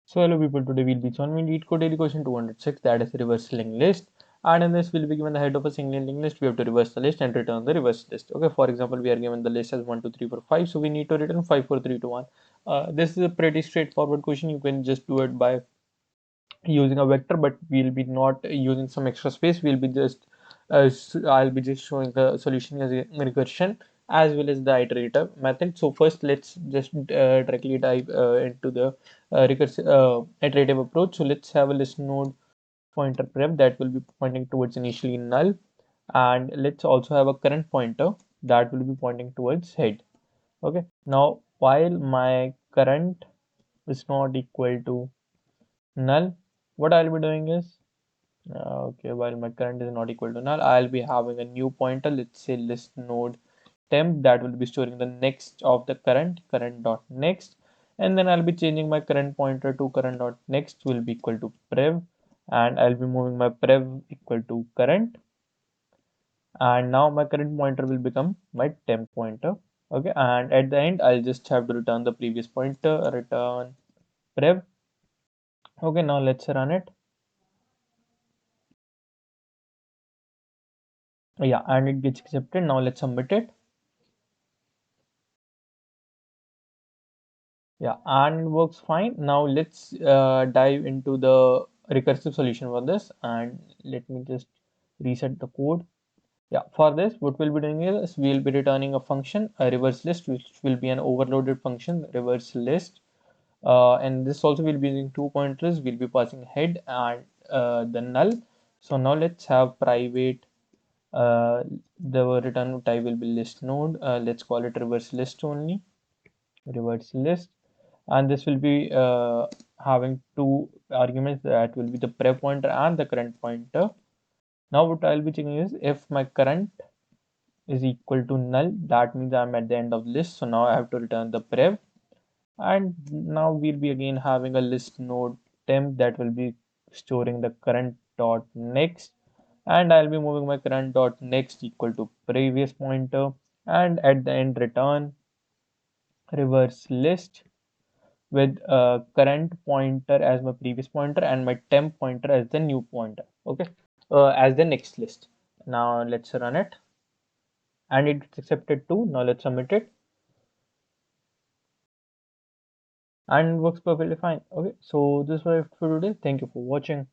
So hello people, today we'll be solving LeetCode daily question 206, that is reverse linked list. And in this we'll be given the head of a single linked list. We have to reverse the list and return the reverse list. Okay, for example, we are given the list as 1 2 3 4 5, so we need to return 5 4 3 2 1. This is a pretty straightforward question. You can just do it by using a vector, but we'll be not using some extra space. We'll be just I'll be just showing the solution as a recursion as well as the iterative method. So first let's just directly dive into the iterative approach. So let's have a list node pointer prep that will be pointing towards initially null, and let's also have a current pointer that will be pointing towards head. Okay, now while my current is not equal to null, what I'll be doing is okay, while my current is not equal to null, I'll be having a new pointer, let's say list node temp, that will be storing the next of the current dot next, and then I'll be changing my current pointer to current dot next will be equal to prev, and I'll be moving my prev equal to current, and now my current pointer will become my temp pointer. Okay, and at the end I'll just have to return the previous pointer, return prev. Okay, now let's run it. Yeah, and it gets accepted. Now let's submit it. Yeah, and it works fine. Now let's dive into the recursive solution for this, and let me just reset the code. Yeah, for this, what we'll be doing is we'll be returning a function, a reverse list, which will be an overloaded function, reverse list. And this also will be using two pointers. We'll be passing head and the null. So now let's have private. The return type will be list node. Let's call it reverse list only. Reverse list, and this will be having two arguments, that will be the prep pointer and the current pointer. Now what I'll be checking is if my current is equal to null, that means I'm at the end of the list, so now I have to return the prep. And now we'll be again having a list node temp that will be storing the current dot next, and I'll be moving my current dot next equal to previous pointer, and at the end return reverse list with current pointer as my previous pointer and my temp pointer as the new pointer. Okay, as the next list. Now let's run it, and it's accepted too. Now let's submit it, and it works perfectly fine. Okay, so this was it for today. Thank you for watching.